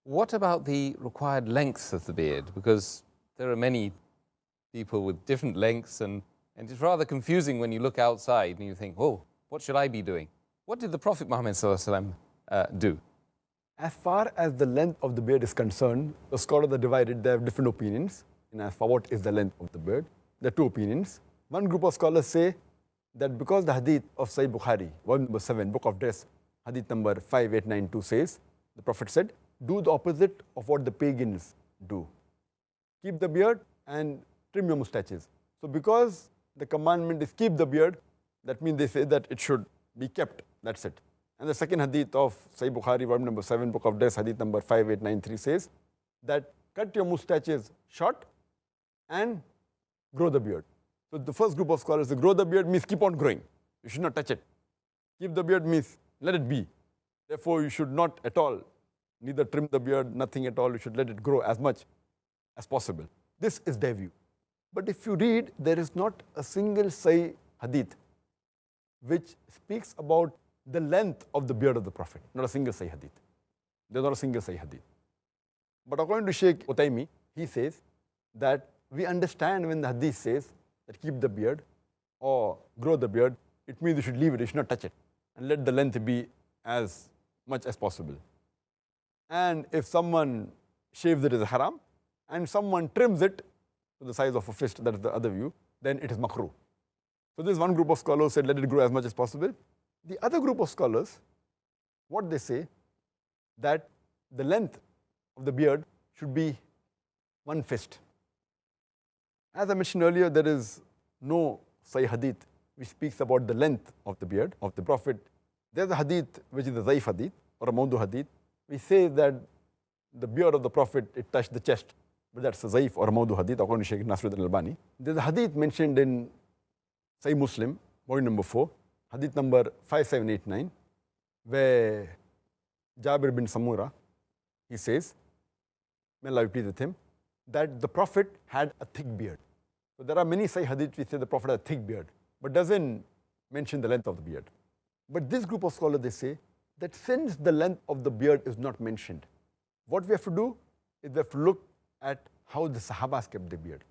What about the required length of the beard? Because there are many people with different lengths, and it's rather confusing when you look outside and you think, oh, what should I be doing? What did the Prophet Muhammad do? As far as the length of the beard is concerned, the scholars are divided. They have different opinions. And as for what is the length of the beard, there are two opinions. One group of scholars say that because the hadith of Sahih Bukhari, volume number 7, book of dress, hadith number 5892 says, the Prophet said, do the opposite of what the pagans do. Keep the beard and trim your mustaches. So because the commandment is keep the beard, that means they say that it should be kept. That's it. And the second hadith of Sahih Bukhari, volume number 7, book of dress, hadith number 5893 says that cut your mustaches short and grow the beard. So the first group of scholars say grow the beard means keep on growing. You should not touch it. Keep the beard means let it be. Therefore, you should not at all, neither trim the beard, nothing at all. You should let it grow as much as possible. This is their view. But if you read, there is not a single Sahih hadith which speaks about the length of the beard of the Prophet. Not a single Sahih hadith. There's not a single Sahih hadith. But according to Sheikh Utaymi, he says that we understand when the hadith says that keep the beard or grow the beard, it means you should leave it, you should not touch it, and let the length be as much as possible. And if someone shaves it as haram, and someone trims it to the size of a fist, that is the other view, then it is makruh. So this one group of scholars said let it grow as much as possible. The other group of scholars, what they say, that the length of the beard should be one fist. As I mentioned earlier, there is no Sahih hadith which speaks about the length of the beard of the Prophet. There's a hadith which is a Zaif hadith or a Mawdu hadith. We say that the beard of the Prophet, it touched the chest, but that's a Zaif or a Mawdu hadith according to Shaykh Nasruddin al-Albani. There's a hadith mentioned in Sahih Muslim, volume number 4, hadith number 5789, where Jabir bin Samura, he says, may Allah be pleased with him, that the Prophet had a thick beard. So there are many Sahih hadith which say the Prophet had a thick beard, but doesn't mention the length of the beard. But this group of scholars, they say that since the length of the beard is not mentioned, what we have to do is we have to look at how the Sahabas kept their beard.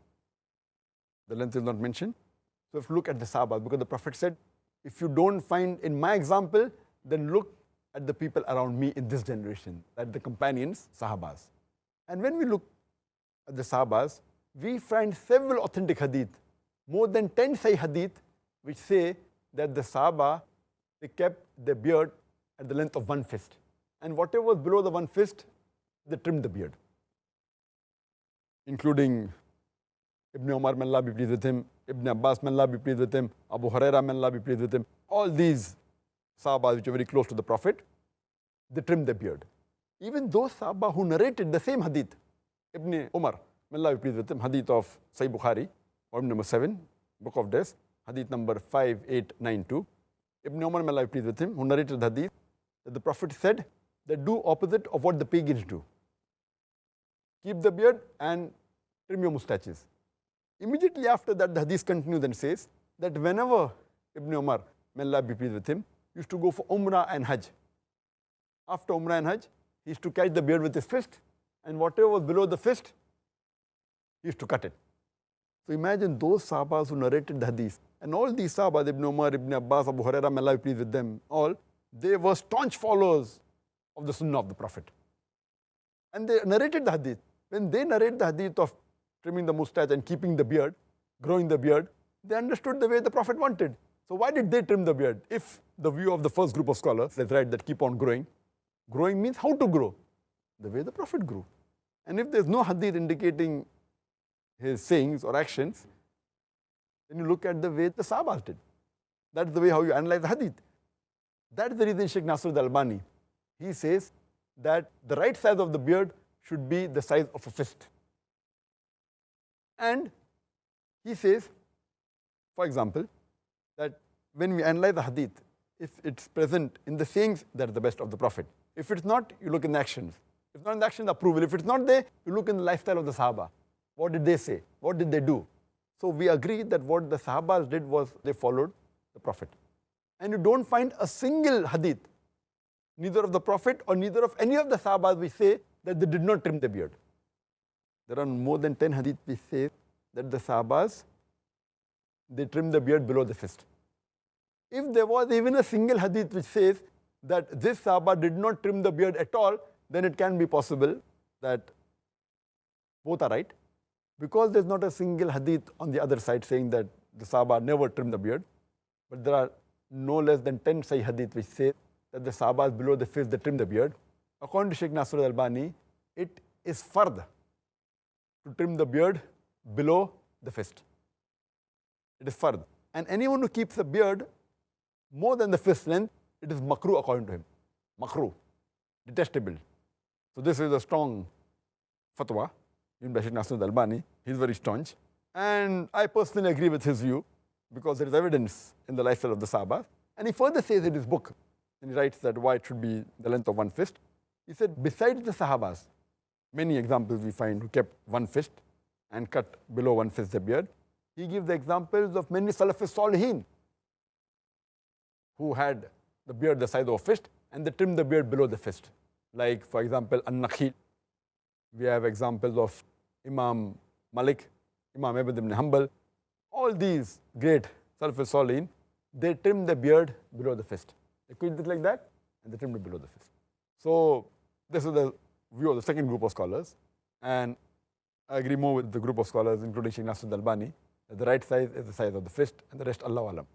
The length is not mentioned, so we have to look at the Sahabas, because the Prophet said, if you don't find in my example, then look at the people around me in this generation, at the companions, Sahabas. And when we look at the Sahabas, we find several authentic hadith, more than 10 Sahih hadith, which say that the Sahaba, they kept their beard at the length of one fist. And whatever was below the one fist, they trimmed the beard. Including Ibn Umar, may Allah be pleased with him, Ibn Abbas, may Allah be pleased with him, Abu Huraira, may Allah be pleased with him. All these Sahabas which are very close to the Prophet, they trimmed their beard. Even those Sahaba who narrated the same hadith, Ibn Umar, may Allah be pleased with him, hadith of Sahih Bukhari, volume number 7, book of Death, hadith number 5892. Ibn Umar, may Allah be pleased with him, who narrated the hadith, that the Prophet said that do opposite of what the pagans do. Keep the beard and trim your mustaches. Immediately after that, the hadith continues and says that whenever Ibn Umar, may Allah be pleased with him, used to go for Umrah and Hajj. After Umrah and Hajj, he used to catch the beard with his fist, and whatever was below the fist, he used to cut it. So imagine those Sahabas who narrated the hadith, and all these Sahabas, Ibn Umar, Ibn Abbas, Abu Huraira, may Allah be pleased with them all, they were staunch followers of the Sunnah of the Prophet. And they narrated the hadith. When they narrate the hadith of trimming the mustache and keeping the beard, growing the beard, they understood the way the Prophet wanted. So why did they trim the beard? If the view of the first group of scholars is right, that keep on growing, growing means how to grow? The way the Prophet grew. And if there's no hadith indicating his sayings or actions, then you look at the way the Sahabas did. That's the way how you analyze the hadith. That's the reason Shaykh Nasruddin al-Albani, he says that the right size of the beard should be the size of a fist. And he says, for example, that when we analyze the hadith, if it's present in the sayings, that's the best of the Prophet. If it's not, you look in the actions. If not in the actions, approval. If it's not there, you look in the lifestyle of the Sahaba. What did they say? What did they do? So we agree that what the Sahabas did was they followed the Prophet. And you don't find a single hadith, neither of the Prophet or neither of any of the Sahabas, which say that they did not trim the beard. There are more than 10 hadith which say that the Sahabas, they trim the beard below the fist. If there was even a single hadith which says that this Sahaba did not trim the beard at all, then it can be possible that both are right. Because there's not a single hadith on the other side saying that the Sahaba never trimmed the beard, but there are no less than 10 Sahih hadith which say that the Sahabas below the fist, they trim the beard. According to Sheikh Nasr al-Albani, it is fard to trim the beard below the fist. It is fard. And anyone who keeps a beard more than the fist length, it is makruh according to him. Makruh, detestable. So this is a strong fatwa given by Sheikh Nasr al-Albani. He's very staunch. And I personally agree with his view because there is evidence in the lifestyle of the Sahaba. And he further says in his book, and he writes that why it should be the length of one fist. He said, besides the Sahabas, many examples we find who kept one fist and cut below one fist the beard. He gives the examples of many Salafis Salihin who had the beard the size of a fist and they trimmed the beard below the fist. Like, for example, An-Nakhil. We have examples of Imam Malik, Imam Ibn Hanbal. All these great Salafis Salihin, they trimmed the beard below the fist. They quit it like that and they trimmed it below the fist. So this is the view of the second group of scholars. And I agree more with the group of scholars, including Sheikh Nasr al-Albani, that the right size is the size of the fist and the rest, Allahu Alam.